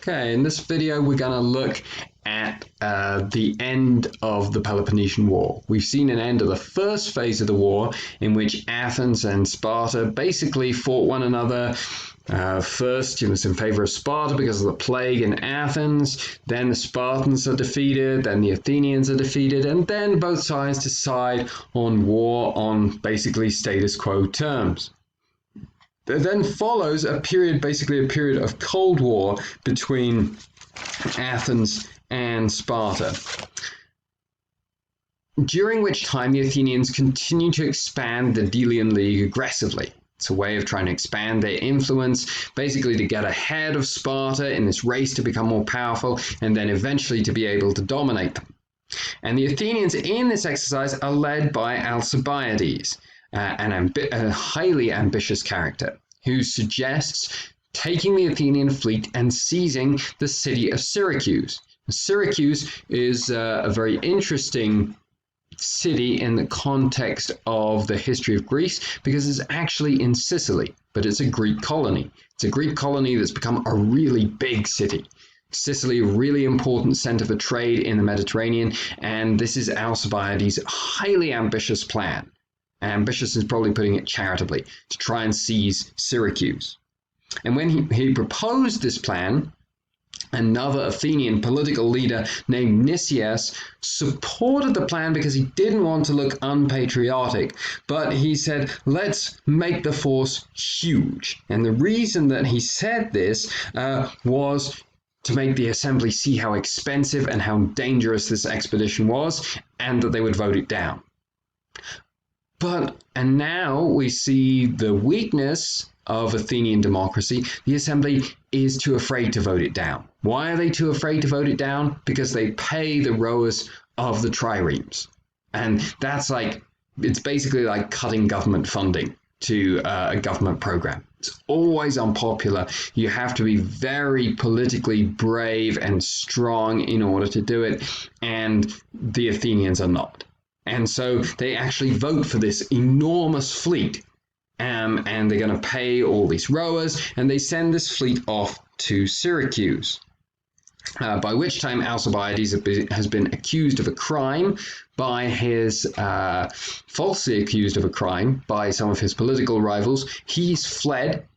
Okay, in this video we're going to look at the end of the Peloponnesian War. We've seen an end of the first phase of the war in which Athens and Sparta basically fought one another. First, it was in favor of Sparta because of the plague in Athens. Then the Spartans are defeated. Then the Athenians are defeated. And then both sides decide on war on basically status quo terms. There then follows a period of Cold War between Athens and Sparta, during which time the Athenians continue to expand the Delian League aggressively. It's a way of trying to expand their influence, basically to get ahead of Sparta in this race to become more powerful, and then eventually to be able to dominate them. And the Athenians in this exercise are led by Alcibiades, a highly ambitious character who suggests taking the Athenian fleet and seizing the city of Syracuse. Syracuse is a very interesting city in the context of the history of Greece because it's actually in Sicily, but it's a Greek colony. It's a Greek colony that's become a really big city. Sicily, a really important center for trade in the Mediterranean, and this is Alcibiades' highly ambitious plan. Ambitious is probably putting it charitably, to try and seize Syracuse. And when he proposed this plan, another Athenian political leader named Nicias supported the plan because he didn't want to look unpatriotic, but he said, let's make the force huge. And the reason that he said this was to make the assembly see how expensive and how dangerous this expedition was, and that they would vote it down. And now we see the weakness of Athenian democracy. The assembly is too afraid to vote it down. Why are they too afraid to vote it down? Because they pay the rowers of the triremes. And it's basically like cutting government funding to a government program. It's always unpopular. You have to be very politically brave and strong in order to do it. And the Athenians are not. And so they actually vote for this enormous fleet, and they're going to pay all these rowers, and they send this fleet off to Syracuse. By which time Alcibiades has been accused of a crime falsely accused of a crime by some of his political rivals. He's fled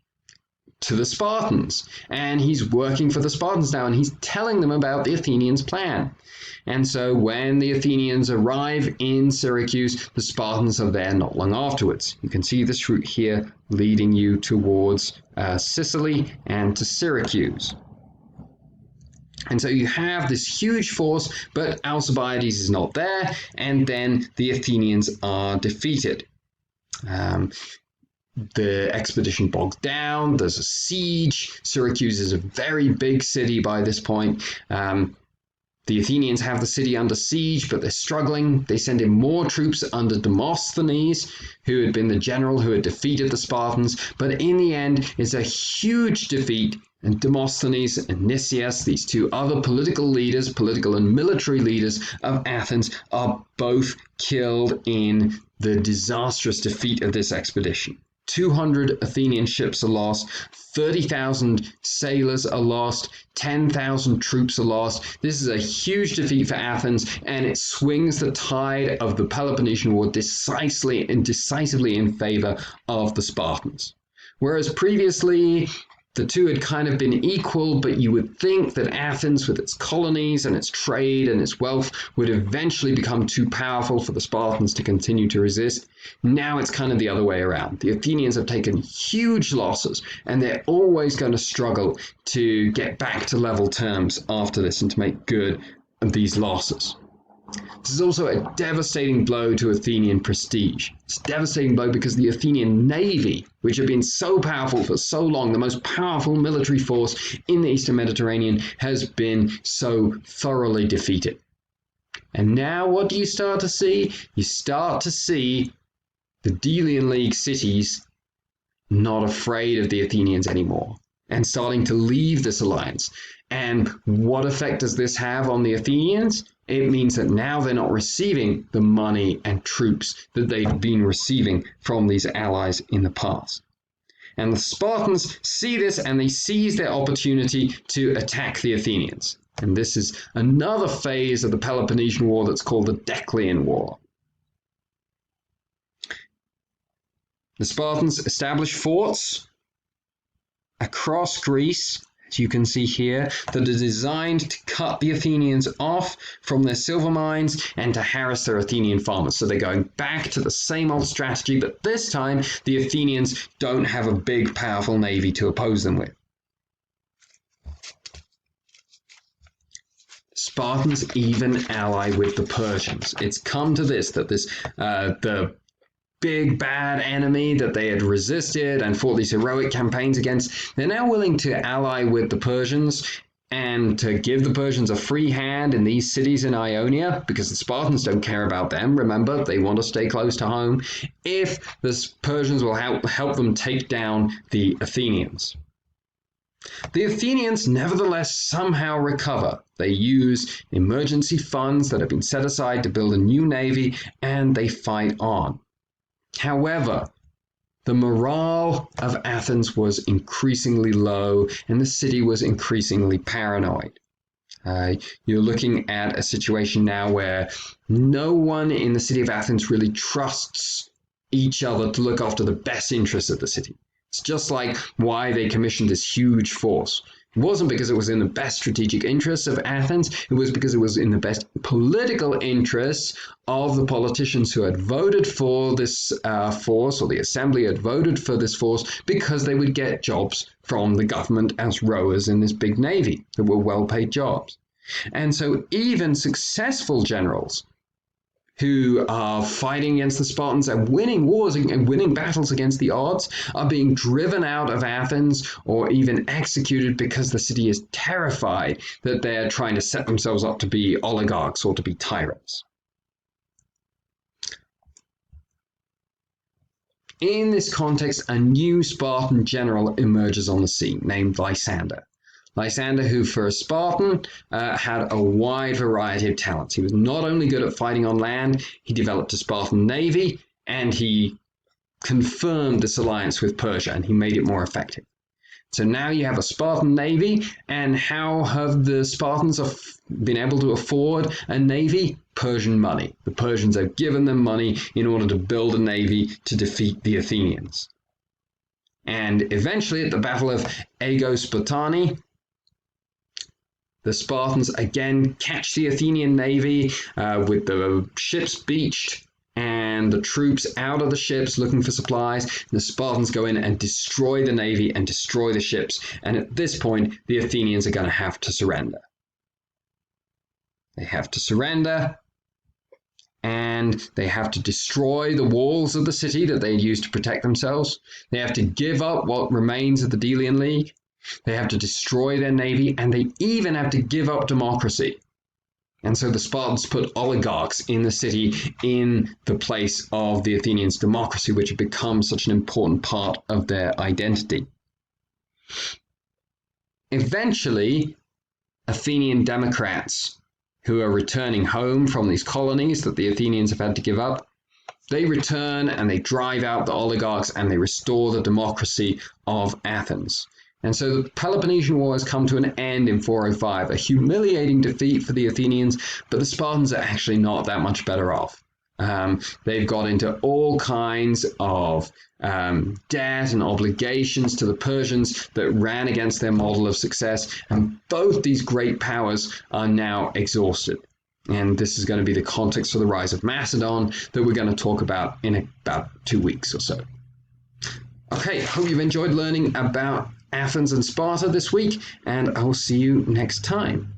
to the Spartans, and he's working for the Spartans now, and he's telling them about the Athenians' plan. And so when the Athenians arrive in Syracuse, the Spartans are there not long afterwards. You can see this route here leading you towards Sicily and to Syracuse. And so you have this huge force, but Alcibiades is not there, and then the Athenians are defeated. The expedition bogs down, there's a siege. Syracuse is a very big city by this point. The Athenians have the city under siege, but they're struggling. They send in more troops under Demosthenes, who had been the general who had defeated the Spartans. But in the end, it's a huge defeat, and Demosthenes and Nicias, these two other political and military leaders of Athens, are both killed in the disastrous defeat of this expedition. 200 Athenian ships are lost, 30,000 sailors are lost, 10,000 troops are lost. This is a huge defeat for Athens, and it swings the tide of the Peloponnesian War decisively in favor of the Spartans. Whereas previously, the two had kind of been equal, but you would think that Athens, with its colonies and its trade and its wealth, would eventually become too powerful for the Spartans to continue to resist. Now it's kind of the other way around. The Athenians have taken huge losses, and they're always going to struggle to get back to level terms after this and to make good of these losses. This is also a devastating blow to Athenian prestige. It's a devastating blow because the Athenian navy, which had been so powerful for so long, the most powerful military force in the Eastern Mediterranean, has been so thoroughly defeated. And now what do you start to see? You start to see the Delian League cities not afraid of the Athenians anymore and starting to leave this alliance. And what effect does this have on the Athenians? It means that now they're not receiving the money and troops that they've been receiving from these allies in the past. And the Spartans see this and they seize their opportunity to attack the Athenians. And this is another phase of the Peloponnesian War that's called the Decline War. The Spartans established forts across Greece, as you can see here, that are designed to cut the Athenians off from their silver mines and to harass their Athenian farmers. So they're going back to the same old strategy, but this time the Athenians don't have a big, powerful navy to oppose them with. Spartans even ally with the Persians. It's come to this, that the big bad enemy that they had resisted and fought these heroic campaigns against, they're now willing to ally with the Persians and to give the Persians a free hand in these cities in Ionia, because the Spartans don't care about them. Remember, they want to stay close to home, if the Persians will help them take down the Athenians. The Athenians nevertheless somehow recover. They use emergency funds that have been set aside to build a new navy, and they fight on. However, the morale of Athens was increasingly low, and the city was increasingly paranoid. You're looking at a situation now where no one in the city of Athens really trusts each other to look after the best interests of the city. It's just like why they commissioned this huge force. It wasn't because it was in the best strategic interests of Athens, it was because it was in the best political interests of the politicians who had voted for this force, or the assembly had voted for this force, because they would get jobs from the government as rowers in this big navy that were well-paid jobs. And so even successful generals who are fighting against the Spartans and winning wars and winning battles against the odds are being driven out of Athens or even executed because the city is terrified that they're trying to set themselves up to be oligarchs or to be tyrants. In this context, a new Spartan general emerges on the scene named Lysander. Lysander, who for a Spartan had a wide variety of talents. He was not only good at fighting on land, he developed a Spartan navy, and he confirmed this alliance with Persia, and he made it more effective. So now you have a Spartan navy, and how have the Spartans been able to afford a navy? Persian money. The Persians have given them money in order to build a navy to defeat the Athenians. And eventually, at the Battle of Aegospotani, the Spartans again catch the Athenian navy with the ships beached and the troops out of the ships looking for supplies. The Spartans go in and destroy the navy and destroy the ships. And at this point, the Athenians are going to have to surrender. They have to surrender, and they have to destroy the walls of the city that they had used to protect themselves. They have to give up what remains of the Delian League. They have to destroy their navy, and they even have to give up democracy. And so the Spartans put oligarchs in the city in the place of the Athenians' democracy, which had become such an important part of their identity. Eventually, Athenian democrats who are returning home from these colonies that the Athenians have had to give up, they return and they drive out the oligarchs and they restore the democracy of Athens. And so the Peloponnesian War has come to an end in 405, a humiliating defeat for the Athenians, but the Spartans are actually not that much better off. They've got into all kinds of debt and obligations to the Persians that ran against their model of success, and both these great powers are now exhausted. And this is going to be the context for the rise of Macedon that we're going to talk about in about 2 weeks or so. Okay, hope you've enjoyed learning about Athens and Sparta this week, and I'll see you next time.